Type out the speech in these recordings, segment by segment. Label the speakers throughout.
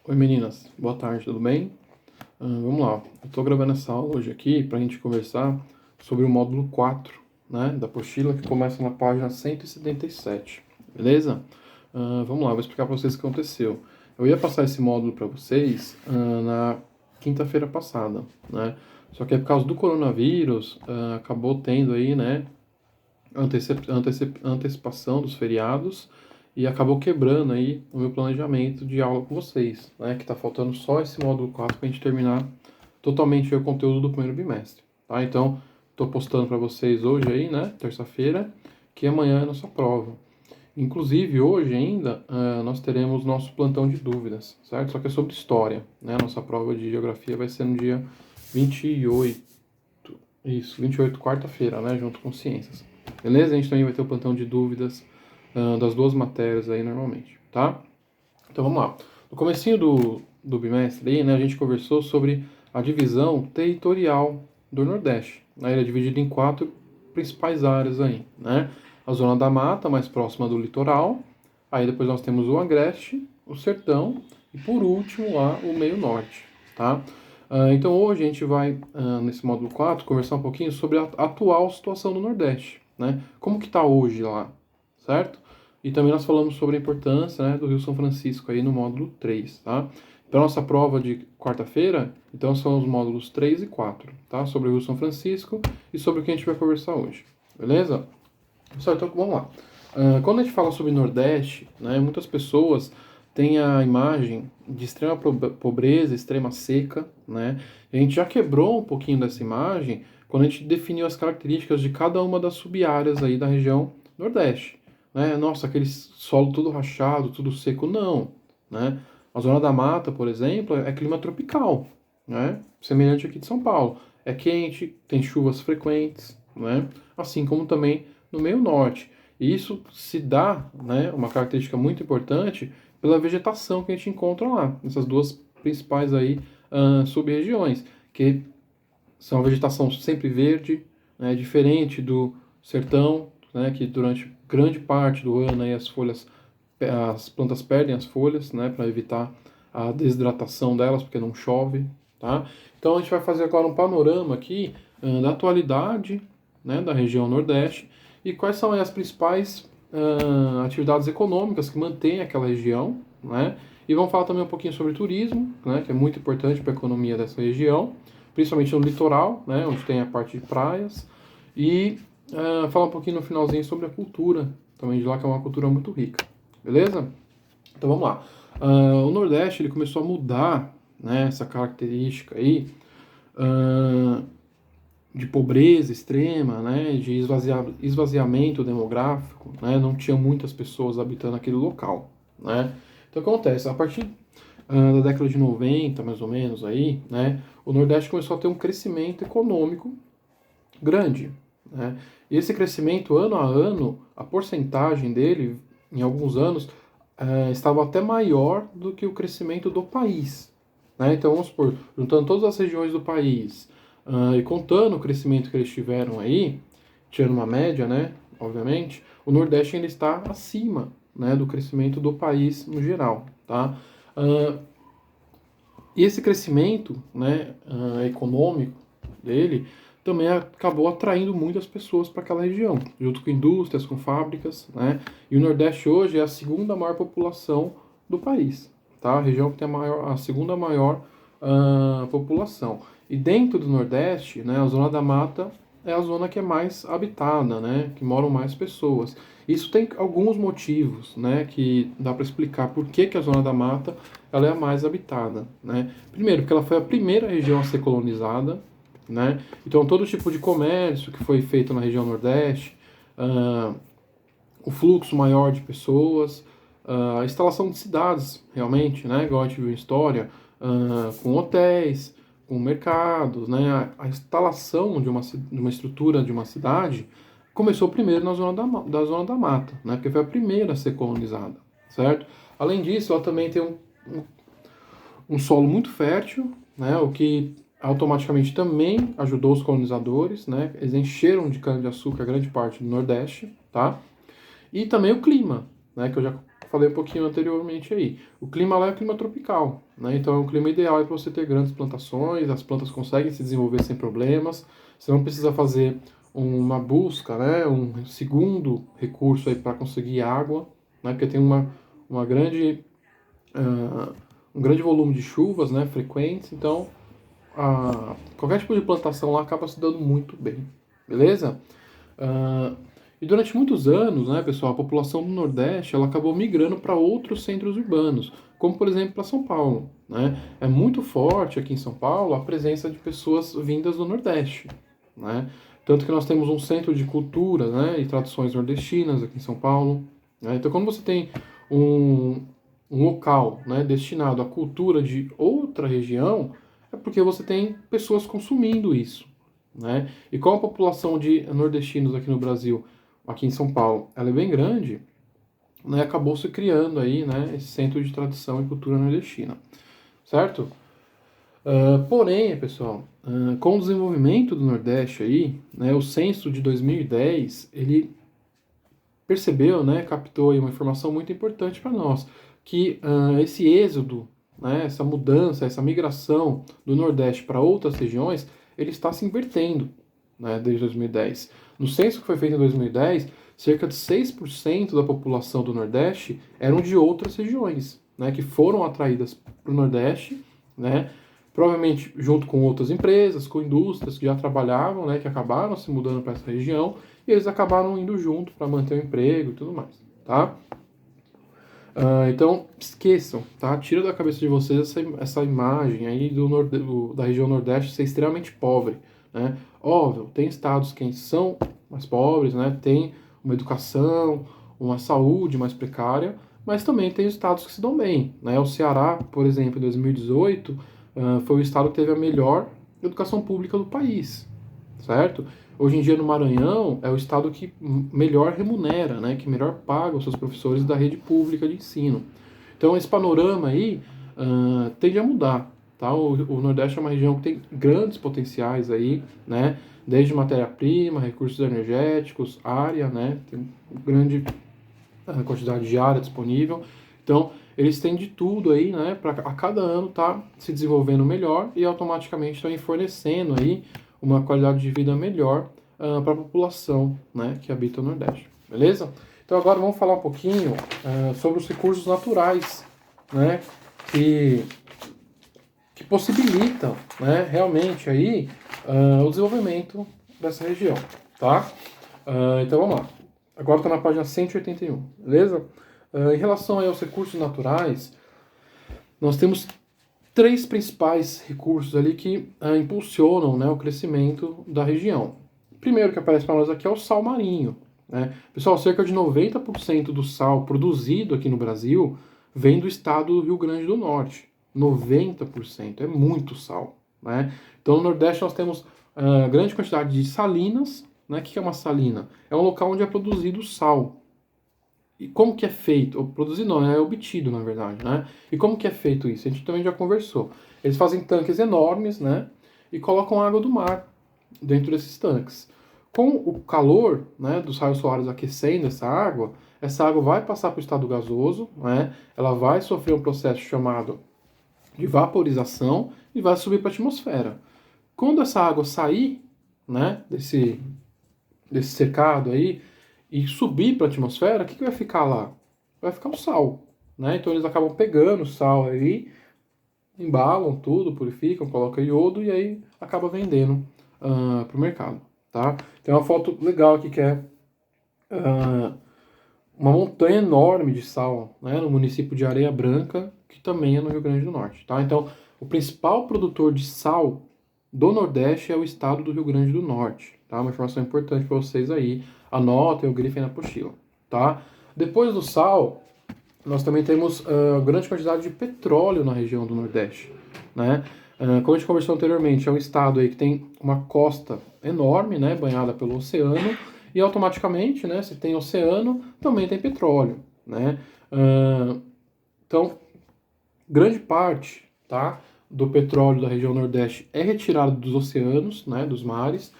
Speaker 1: Oi meninas, boa tarde, tudo bem? Vamos lá, eu estou gravando essa aula hoje aqui para a gente conversar sobre o módulo 4, né, da apostila, que começa na página 177, beleza? Vamos lá, vou explicar para vocês o que aconteceu. Eu ia passar esse módulo para vocês na quinta-feira passada, né? Só que por causa do coronavírus, acabou tendo aí, né, antecipação dos feriados e acabou quebrando aí o meu planejamento de aula com vocês, né? Que tá faltando só esse módulo 4 para a gente terminar totalmente o conteúdo do primeiro bimestre, tá? Então, tô postando para vocês hoje aí, né, terça-feira, que amanhã é a nossa prova. Inclusive, hoje ainda, nós teremos nosso plantão de dúvidas, certo? Só que é sobre história, né? Nossa prova de geografia vai ser no dia 28, isso, 28, quarta-feira, né, junto com ciências. Beleza? A gente também vai ter o plantão de dúvidas das duas matérias aí normalmente, tá? Então vamos lá. No comecinho do bimestre aí, né, a gente conversou sobre a divisão territorial do Nordeste. Né? Ele é dividido em 4 principais áreas aí, né? A zona da mata, mais próxima do litoral. Aí depois nós temos o Agreste, o Sertão e por último lá o Meio Norte, tá? Então hoje a gente vai, nesse módulo 4, conversar um pouquinho sobre a atual situação do Nordeste, né? Como que está hoje lá, certo? E também nós falamos sobre a importância, né, do Rio São Francisco aí no módulo 3, tá? Para nossa prova de quarta-feira, então são os módulos 3 e 4, tá? Sobre o Rio São Francisco e sobre o que a gente vai conversar hoje, beleza? Pessoal, então vamos lá. Quando a gente fala sobre Nordeste, né, muitas pessoas têm a imagem de extrema pobreza, extrema seca, né? E a gente já quebrou um pouquinho dessa imagem quando a gente definiu as características de cada uma das sub-áreas aí da região Nordeste, né? Nossa, aquele solo tudo rachado, tudo seco, não, né? A zona da mata, por exemplo, é clima tropical, né? Semelhante aqui de São Paulo. É quente, tem chuvas frequentes, né? Assim como também no meio norte. E isso se dá, né, uma característica muito importante pela vegetação que a gente encontra lá, nessas duas principais aí sub-regiões, que são a vegetação sempre verde, né, diferente do sertão, né, que durante grande parte do ano aí as plantas perdem as folhas, né, para evitar a desidratação delas, porque não chove, tá? Então a gente vai fazer agora um panorama aqui da atualidade, né, da região Nordeste e quais são as principais atividades econômicas que mantêm aquela região, né? E vamos falar também um pouquinho sobre turismo, né, que é muito importante para a economia dessa região, principalmente no litoral, né, onde tem a parte de praias, e falar um pouquinho no finalzinho sobre a cultura, também de lá, que é uma cultura muito rica, beleza? Então vamos lá. O Nordeste ele começou a mudar, né, essa característica aí de pobreza extrema, né, de esvaziamento demográfico, né, não tinha muitas pessoas habitando aquele local, né. Então o que acontece? A partir da década de 90, mais ou menos, aí, né, o Nordeste começou a ter um crescimento econômico grande, né? E esse crescimento, ano a ano, a porcentagem dele, em alguns anos, estava até maior do que o crescimento do país, né? Então, vamos supor, juntando todas as regiões do país e contando o crescimento que eles tiveram aí, tirando uma média, né, obviamente, o Nordeste ainda está acima, né, do crescimento do país no geral, tá? E esse crescimento, né, econômico dele também acabou atraindo muitas pessoas para aquela região, junto com indústrias, com fábricas, né? E o Nordeste hoje é a segunda maior população do país, tá? A região que tem a segunda maior população. E dentro do Nordeste, né, a zona da mata é a zona que é mais habitada, né, que moram mais pessoas. Isso tem alguns motivos, né, que dá para explicar por que, que a zona da mata ela é a mais habitada, né? Primeiro, porque ela foi a primeira região a ser colonizada, né? Então todo tipo de comércio que foi feito na região Nordeste, o fluxo maior de pessoas, a instalação de cidades, realmente, né? Igual a gente viu em história, com hotéis, com mercados, né? A instalação de uma estrutura de uma cidade começou primeiro na zona da zona da mata, né? Porque foi a primeira a ser colonizada, certo? Além disso, ela também tem um solo muito fértil, né? O que automaticamente também ajudou os colonizadores, né? Eles encheram de cana-de-açúcar grande parte do Nordeste, tá? E também o clima, né? Que eu já falei um pouquinho anteriormente aí. O clima lá é o clima tropical, né? Então é um clima ideal para você ter grandes plantações, as plantas conseguem se desenvolver sem problemas, você não precisa fazer uma busca, né? Um segundo recurso aí para conseguir água, né? Porque tem uma grande, um grande volume de chuvas, né? Frequentes, então qualquer tipo de plantação lá acaba se dando muito bem, beleza? Ah, e durante muitos anos, né, pessoal, a população do Nordeste ela acabou migrando para outros centros urbanos, como por exemplo para São Paulo, né? É muito forte aqui em São Paulo a presença de pessoas vindas do Nordeste, né? Tanto que nós temos um centro de cultura, né, e tradições nordestinas aqui em São Paulo, né? Então, quando você tem um, um local, né, destinado à cultura de outra região, é porque você tem pessoas consumindo isso, né? E como a população de nordestinos aqui no Brasil, aqui em São Paulo, ela é bem grande, né? Acabou se criando aí, né, esse centro de tradição e cultura nordestina, certo? Porém, pessoal, com o desenvolvimento do Nordeste aí, né, o censo de 2010, ele percebeu, né, captou aí uma informação muito importante para nós, que esse êxodo, né, essa mudança, essa migração do Nordeste para outras regiões, ele está se invertendo, né, desde 2010. No censo que foi feito em 2010, cerca de 6% da população do Nordeste eram de outras regiões, né, que foram atraídas para o Nordeste, né, provavelmente junto com outras empresas, com indústrias que já trabalhavam, né, que acabaram se mudando para essa região, e eles acabaram indo junto para manter o emprego e tudo mais, tá? Então, esqueçam, tá? Tira da cabeça de vocês essa imagem aí da região Nordeste ser extremamente pobre, né? Óbvio, tem estados que são mais pobres, né? Tem uma educação, uma saúde mais precária, mas também tem estados que se dão bem, né? O Ceará, por exemplo, em 2018, foi o estado que teve a melhor educação pública do país, certo? Hoje em dia no Maranhão é o estado que melhor remunera, né, que melhor paga os seus professores da rede pública de ensino. Então esse panorama aí tende a mudar, tá? O Nordeste é uma região que tem grandes potenciais aí, né, desde matéria-prima, recursos energéticos, área, né, tem grande quantidade de área disponível. Então eles têm de tudo aí, né, para a cada ano tá se desenvolvendo melhor e automaticamente também fornecendo aí uma qualidade de vida melhor para a população, né, que habita o Nordeste, beleza? Então agora vamos falar um pouquinho sobre os recursos naturais, né, que possibilitam, né, realmente aí o desenvolvimento dessa região, tá? Então vamos lá. Agora está na página 181, beleza? Em relação aí aos recursos naturais, nós temos três principais recursos ali que impulsionam, né, o crescimento da região. O primeiro que aparece para nós aqui é o sal marinho, né? Pessoal, cerca de 90% do sal produzido aqui no Brasil vem do estado do Rio Grande do Norte. 90%, é muito sal, né? Então no Nordeste nós temos grande quantidade de salinas, né? O que é uma salina? É um local onde é produzido sal. E como que é feito? Produzido não, é obtido, na verdade, né? E como que é feito isso? A gente também já conversou. Eles fazem tanques enormes, né? E colocam água do mar dentro desses tanques. Com o calor, né, dos raios solares aquecendo essa água vai passar para o estado gasoso, né? Ela vai sofrer um processo chamado de vaporização e vai subir para a atmosfera. Quando essa água sair, né, desse secado aí, e subir para a atmosfera, o que vai ficar lá? Vai ficar o sal, né? Então eles acabam pegando o sal aí, embalam tudo, purificam, colocam iodo e aí acaba vendendo para o mercado, tá? Tem uma foto legal aqui que é uma montanha enorme de sal, né? No município de Areia Branca, que também é no Rio Grande do Norte, tá? Então o principal produtor de sal do Nordeste é o estado do Rio Grande do Norte, tá? Uma informação importante para vocês aí. Anotem ou grifem na apostila, tá? Depois do sal, nós também temos grande quantidade de petróleo na região do Nordeste, né? Como a gente conversou anteriormente, é um estado aí que tem uma costa enorme, né, banhada pelo oceano, e automaticamente, né, se tem oceano, também tem petróleo, né? Então, grande parte, tá, do petróleo da região Nordeste é retirado dos oceanos, né, dos mares,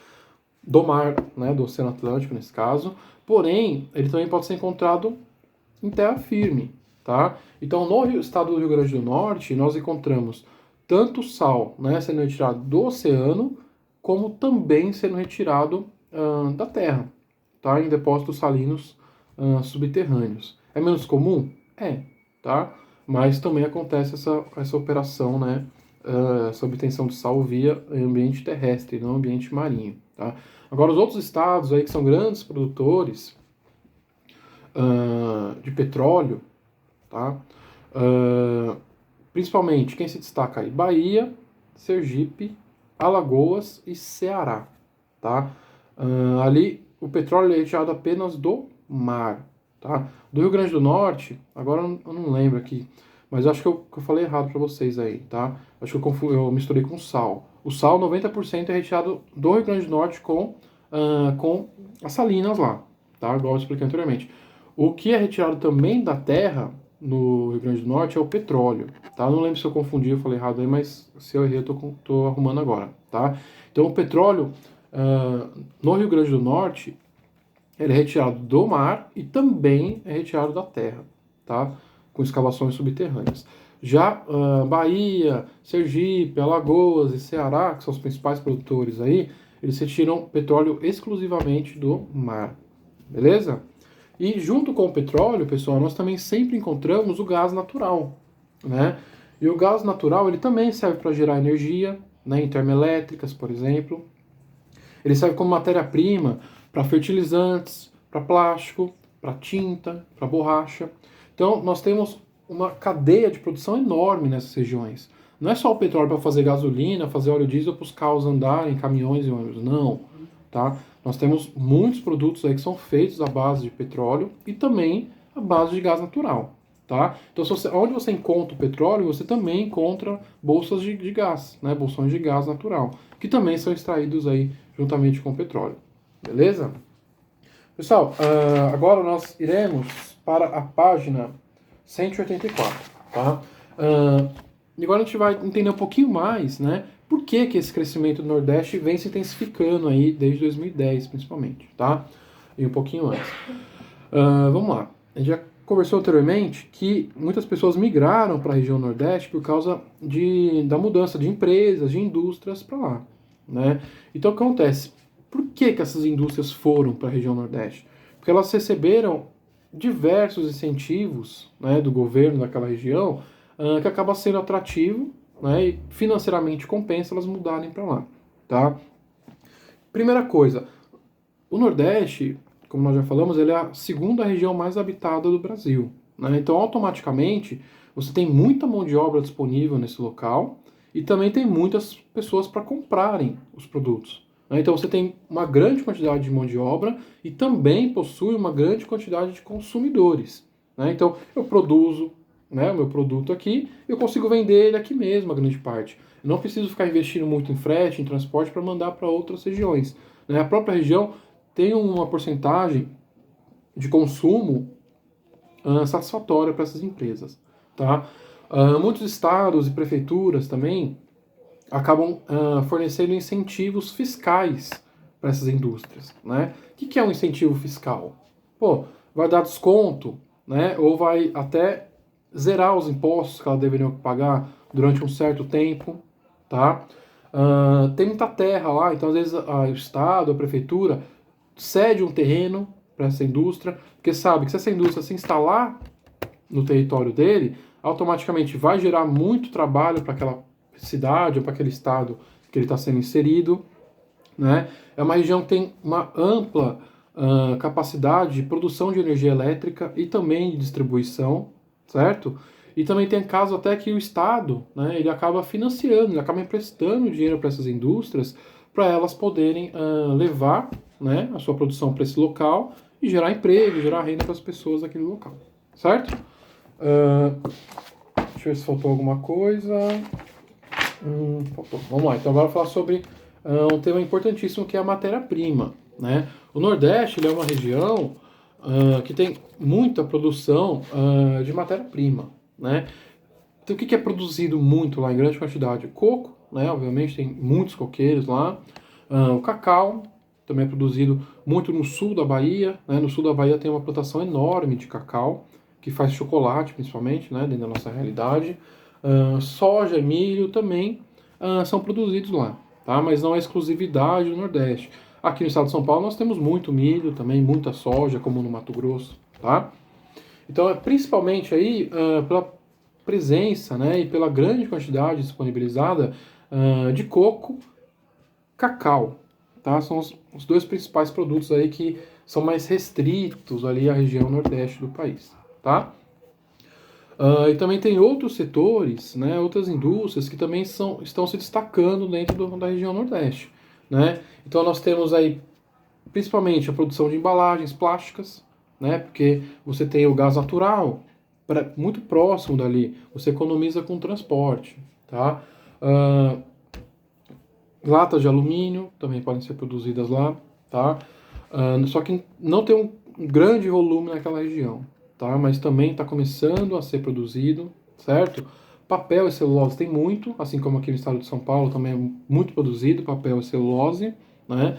Speaker 1: do mar, né, do Oceano Atlântico nesse caso, porém, ele também pode ser encontrado em terra firme, tá? Então, no estado do Rio Grande do Norte, nós encontramos tanto sal, né, sendo retirado do oceano, como também sendo retirado da terra, tá? Em depósitos salinos subterrâneos. É menos comum? É, tá? Mas também acontece essa operação, né? Essa obtenção de sal via ambiente terrestre, não ambiente marinho, tá? Agora, os outros estados aí que são grandes produtores de petróleo, tá? Principalmente, quem se destaca aí? Bahia, Sergipe, Alagoas e Ceará, tá? Ali o petróleo é retirado apenas do mar, tá? Do Rio Grande do Norte, agora eu não lembro aqui, mas acho que eu falei errado para vocês aí, tá? Acho que eu misturei com sal. O sal, 90% é retirado do Rio Grande do Norte com as salinas lá, tá? Igual eu expliquei anteriormente. O que é retirado também da terra no Rio Grande do Norte é o petróleo, tá? Não lembro se eu confundi, eu falei errado aí, mas se eu errei, eu tô arrumando agora, tá? Então, o petróleo no Rio Grande do Norte, ele é retirado do mar e também é retirado da terra, tá? Com escavações subterrâneas. Já Bahia, Sergipe, Alagoas e Ceará, que são os principais produtores aí, eles retiram petróleo exclusivamente do mar, beleza? E junto com o petróleo, pessoal, nós também sempre encontramos o gás natural, né? E o gás natural, ele também serve para gerar energia, né, em termoelétricas, por exemplo. Ele serve como matéria-prima para fertilizantes, para plástico, para tinta, para borracha. Então, nós temos uma cadeia de produção enorme nessas regiões. Não é só o petróleo para fazer gasolina, fazer óleo diesel para os carros andarem, caminhões e ônibus. Não, tá? Nós temos muitos produtos aí que são feitos à base de petróleo e também à base de gás natural, tá? Então, onde você encontra o petróleo, você também encontra bolsas de gás, né? Bolsões de gás natural, que também são extraídos aí juntamente com o petróleo, beleza? Pessoal, agora nós iremos para a página 184, tá? E agora a gente vai entender um pouquinho mais, né? Por que esse crescimento do Nordeste vem se intensificando aí desde 2010, principalmente, tá? E um pouquinho antes. Vamos lá. A gente já conversou anteriormente que muitas pessoas migraram para a região Nordeste por causa da mudança de empresas, de indústrias para lá, né? Então, o que acontece? Por que essas indústrias foram para a região Nordeste? Porque elas receberam diversos incentivos, né, do governo daquela região, que acaba sendo atrativo, né, e financeiramente compensa elas mudarem para lá, tá? Primeira coisa, o Nordeste, como nós já falamos, ele é a segunda região mais habitada do Brasil, né? Então, automaticamente, você tem muita mão de obra disponível nesse local e também tem muitas pessoas para comprarem os produtos, né? Então, você tem uma grande quantidade de mão de obra e também possui uma grande quantidade de consumidores, né? Então, eu produzo, né, o meu produto aqui, eu consigo vender ele aqui mesmo, a grande parte. Eu não preciso ficar investindo muito em frete, em transporte para mandar para outras regiões, né? A própria região tem uma porcentagem de consumo satisfatória para essas empresas, tá? Muitos estados e prefeituras também acabam fornecendo incentivos fiscais para essas indústrias, né? O que é um incentivo fiscal? Pô, vai dar desconto, né? Ou vai até zerar os impostos que elas deveriam pagar durante um certo tempo, tá? Tem muita terra lá, então às vezes o estado, a prefeitura cede um terreno para essa indústria, porque sabe que se essa indústria se instalar no território dele, automaticamente vai gerar muito trabalho para aquela cidade ou para aquele estado que ele está sendo inserido, né? É uma região que tem uma ampla capacidade de produção de energia elétrica e também de distribuição, certo? E também tem casos até que o Estado, né, ele acaba financiando, ele acaba emprestando dinheiro para essas indústrias para elas poderem levar, né, a sua produção para esse local e gerar emprego, gerar renda para as pessoas daquele local, certo? Deixa eu ver se faltou alguma coisa. Faltou. Vamos lá, então agora eu vou falar sobre um tema importantíssimo que é a matéria-prima, né? O Nordeste ele é uma região que tem muita produção de matéria-prima, né? Então o que é produzido muito lá em grande quantidade? Coco, né? Obviamente tem muitos coqueiros lá. O cacau também é produzido muito no sul da Bahia, né? No sul da Bahia tem uma plantação enorme de cacau, que faz chocolate, principalmente, né, dentro da nossa realidade. Soja, milho também são produzidos lá, tá? Mas não é exclusividade do Nordeste. Aqui no estado de São Paulo nós temos muito milho também, muita soja, como no Mato Grosso, tá? Então, principalmente aí, pela presença, né, e pela grande quantidade disponibilizada de coco, cacau, tá? São os dois principais produtos aí que são mais restritos ali à região nordeste do país, tá? E também tem outros setores, né, outras indústrias que também estão se destacando dentro da região nordeste, né? Então nós temos aí principalmente a produção de embalagens plásticas, né? Porque você tem o gás natural muito próximo dali, você economiza com transporte, tá? Uh, Latas de alumínio também podem ser produzidas lá, tá? Só que não tem um grande volume naquela região, tá? Mas também está começando a ser produzido, certo? Papel e celulose tem muito, assim como aqui no estado de São Paulo também é muito produzido papel e celulose, né?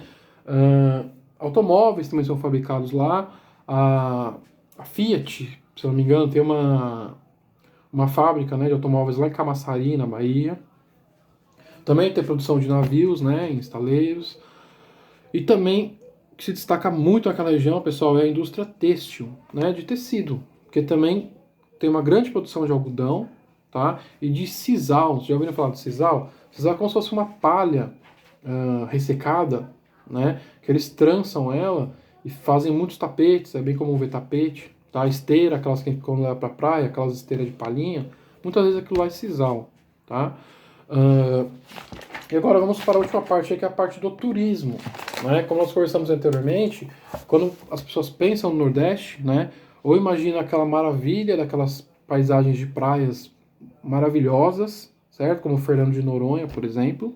Speaker 1: Automóveis também são fabricados lá. A Fiat, se eu não me engano, tem uma fábrica, né, de automóveis lá em Camaçari, na Bahia. Também tem produção de navios, né, em estaleiros. E também o que se destaca muito naquela região, pessoal, é a indústria têxtil, né, de tecido, porque também tem uma grande produção de algodão, tá, e de sisal. Já ouviram falar de sisal? Sisal é como se fosse uma palha ressecada, né, que eles trançam ela e fazem muitos tapetes, é bem comum ver tapete, tá, esteira, aquelas que a gente quando leva pra praia, aquelas esteiras de palhinha, muitas vezes aquilo lá é sisal, tá. E agora vamos para a última parte, que é a parte do turismo, né? Como nós conversamos anteriormente, quando as pessoas pensam no Nordeste, né, ou imaginam aquela maravilha daquelas paisagens de praias maravilhosas, certo? Como Fernando de Noronha, por exemplo,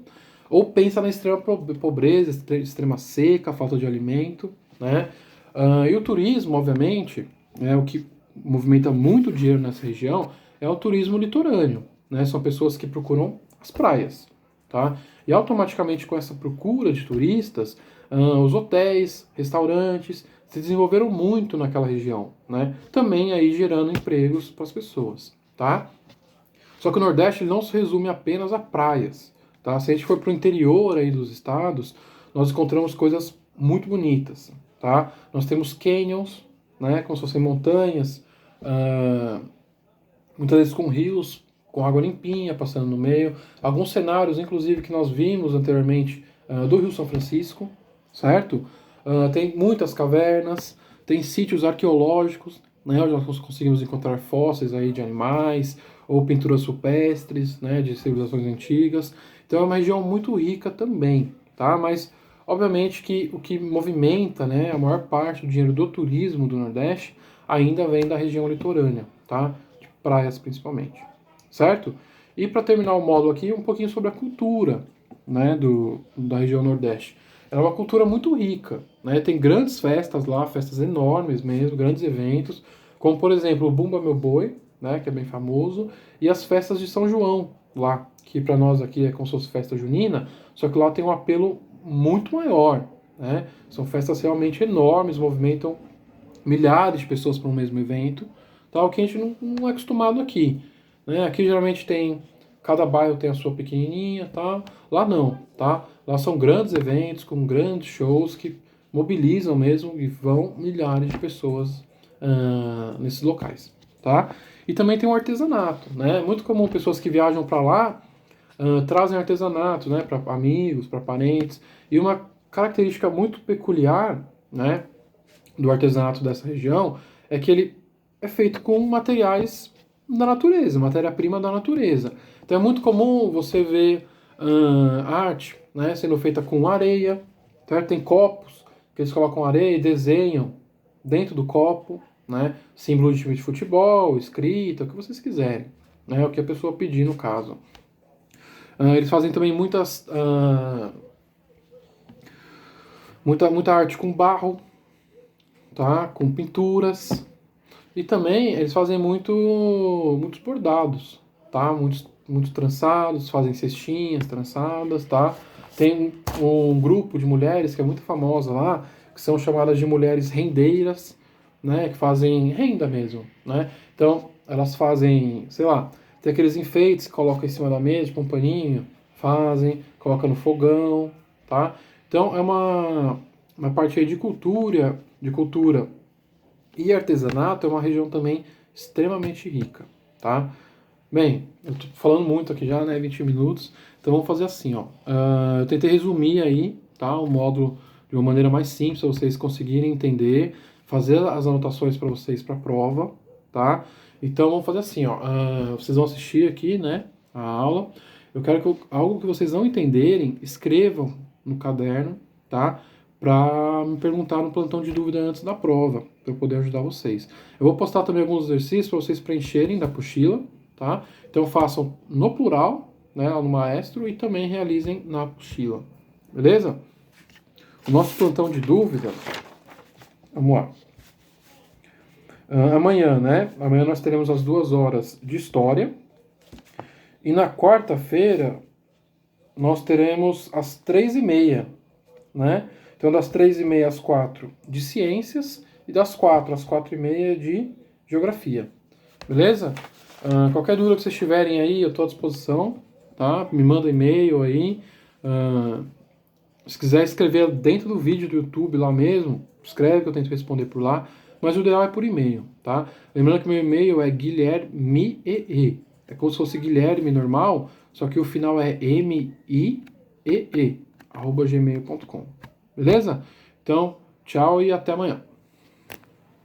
Speaker 1: ou pensa na extrema pobreza, extrema seca, falta de alimento, né? E o turismo, obviamente, é o que movimenta muito dinheiro nessa região, é o turismo litorâneo, né? São pessoas que procuram as praias, tá? E automaticamente com essa procura de turistas, os hotéis, restaurantes se desenvolveram muito naquela região, né? Também aí gerando empregos para as pessoas, tá? Só que o Nordeste não se resume apenas a praias, tá? Se a gente for para o interior aí dos estados, nós encontramos coisas muito bonitas, tá? Nós temos canyons, né? Como se fossem montanhas, muitas vezes com rios com água limpinha passando no meio. Alguns cenários, inclusive, que nós vimos anteriormente do Rio São Francisco, certo? Tem muitas cavernas, tem sítios arqueológicos, né? Onde nós conseguimos encontrar fósseis aí de animais ou pinturas rupestres, né? De civilizações antigas. Então é uma região muito rica também, tá? Mas obviamente que o que movimenta, né, a maior parte do dinheiro do turismo do Nordeste ainda vem da região litorânea, tá? De praias principalmente, certo? E para terminar o módulo aqui, um pouquinho sobre a cultura, né, da região Nordeste. Ela é uma cultura muito rica, né? Tem grandes festas lá, festas enormes mesmo, grandes eventos, como por exemplo o Bumba Meu Boi, né, que é bem famoso, e as festas de São João lá, que para nós aqui é como se fosse festa junina, só que lá tem um apelo muito maior, né? São festas realmente enormes, movimentam milhares de pessoas para um mesmo evento, tá? O que a gente não é acostumado aqui, né? Aqui geralmente tem, cada bairro tem a sua pequenininha, tá? Lá não, tá? Lá são grandes eventos com grandes shows que mobilizam mesmo e vão milhares de pessoas nesses locais, tá? E também tem o artesanato, né? É muito comum pessoas que viajam para lá trazem artesanato, né? Para amigos, para parentes. E uma característica muito peculiar, né? Do artesanato dessa região é que ele é feito com materiais da natureza, matéria-prima da natureza. Então é muito comum você ver arte, né, sendo feita com areia, certo? Tem copos que eles colocam areia e desenham dentro do copo, né, símbolo de time de futebol, escrita, o que vocês quiserem, né, o que a pessoa pedir no caso. Eles fazem também muita arte com barro, tá? Com pinturas. E também eles fazem muitos bordados, tá? Muitos trançados, fazem cestinhas trançadas, tá? Tem um grupo de mulheres que é muito famosa lá, que são chamadas de mulheres rendeiras, né, que fazem renda mesmo, né? Então, elas fazem, sei lá, tem aqueles enfeites que colocam em cima da mesa, tipo um paninho, fazem, coloca no fogão, tá? Então, é uma parte aí de cultura e artesanato, é uma região também extremamente rica, tá? Bem, eu tô falando muito aqui já, né, 20 minutos, então vamos fazer assim, ó. Eu tentei resumir aí, tá, o módulo de uma maneira mais simples, para vocês conseguirem entender, fazer as anotações para vocês para a prova, tá? Então vamos fazer assim, ó. Vocês vão assistir aqui, né, a aula. Eu quero que algo que vocês não entenderem, escrevam no caderno, tá? Para me perguntar no plantão de dúvida antes da prova, para eu poder ajudar vocês. Eu vou postar também alguns exercícios para vocês preencherem da apostila, tá? Então façam no plural, né, no maestro, e também realizem na apostila, beleza? O nosso plantão de dúvida, vamos lá. Amanhã, né? Amanhã nós teremos as 2 horas de história. E na quarta-feira nós teremos as 3h30, né? Então das 3h30 às 4 de ciências e das 4 às 4h30 de geografia. Beleza? Qualquer dúvida que vocês tiverem aí, eu estou à disposição, tá? Me manda e-mail aí. Se quiser escrever dentro do vídeo do YouTube lá mesmo, escreve que eu tento responder por lá. Mas o ideal é por e-mail, tá? Lembrando que meu e-mail é guilhermee. É como se fosse Guilherme normal, só que o final é miee, @gmail.com. Beleza? Então, tchau e até amanhã.